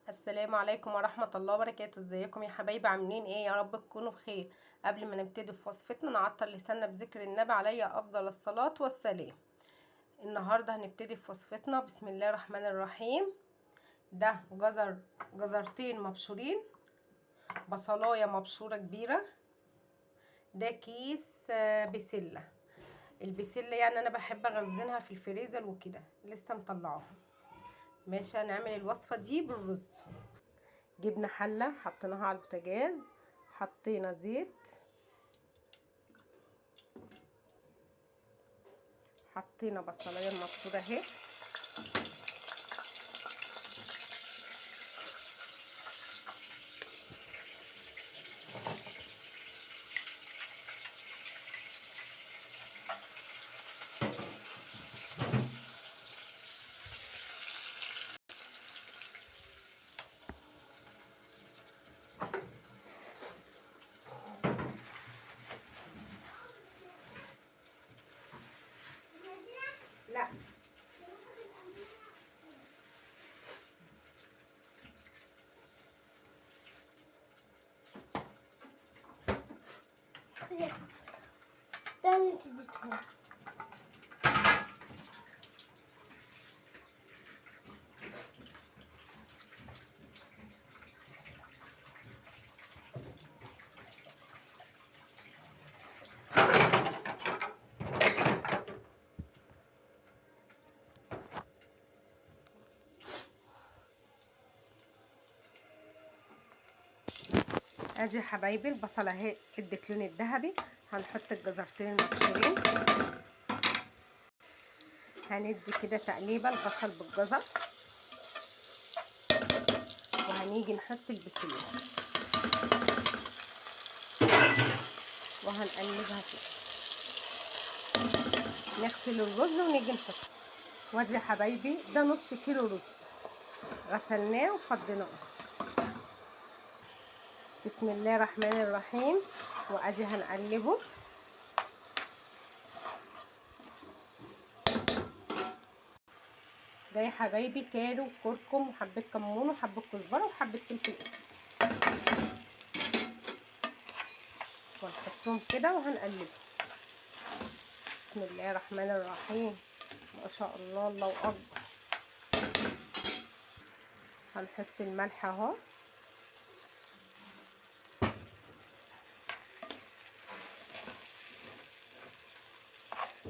السلام عليكم ورحمة الله وبركاته. ازيكم يا حبايبي؟ عاملين ايه؟ يا رب تكونوا بخير. قبل ما نبتدي في وصفتنا نعطر لساننا بذكر النبي عليه افضل الصلاة والسلام. النهاردة هنبتدي في وصفتنا. بسم الله الرحمن الرحيم. ده جزرتين مبشورين، بصلاية مبشورة كبيرة، ده كيس بسلة. البسلة يعني انا بحب اخزنها في الفريزر وكده، لسه مطلعاها. ماشي، هنعمل الوصفة دي بالرز. جبنا حلة حطيناها على البوتاجاز، حطينا زيت، حطينا بصلايه مبشوره اهي، لا ادي يا حبايبي البصله اهي ادت لون الذهبي. هنحط الجزرتين المبشورين، هندي كده تقليبه البصل بالجزر، وهنيجي نحط البسله وهنقلبها كده. نغسل الرز ونيجي نحطه. وادي يا حبايبي ده نص كيلو رز غسلناه وفضيناه. بسم الله الرحمن الرحيم. وادي هنقلبه. ده يا حبايبي كارو وكركم وحبه كمون وحبه كزبره وحبه فلفل اسود، ونحطهم كده وهنقلبه. بسم الله الرحمن الرحيم. ما شاء الله، الله اكبر. هنحط الملح اهو،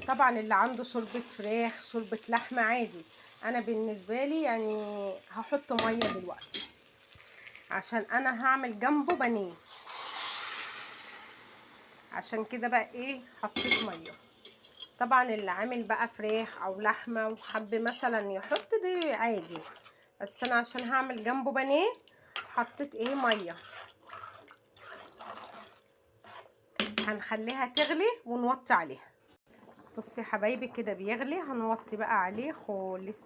طبعا اللي عنده شوربه فراخ شوربه لحمه عادي. انا بالنسبه لي يعني هحط ميه دلوقتي عشان انا هعمل جنبه بانيه، عشان كده بقى ايه حطيت ميه. طبعا اللي عامل بقى فراخ او لحمه وحب مثلا يحط دي عادي، بس انا عشان هعمل جنبه بانيه حطيت ايه ميه. هنخليها تغلي ونوطي عليها. بصوا يا حبايبي كده بيغلي، هنوطي بقى عليه خالص.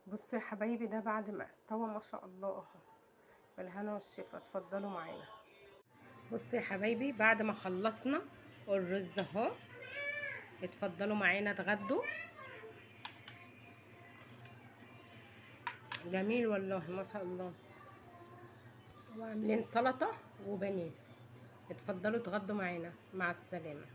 بصوا يا حبايبي ده بعد ما استوى ما شاء الله اهو، بالهنا والشفا. اتفضلوا معانا. بصوا يا حبايبي بعد ما خلصنا الرز اهو، اتفضلوا معانا اتغدوا. جميل والله ما شاء الله، وعاملين سلطه وبانيه. اتفضلوا اتغدوا معانا. مع السلامه.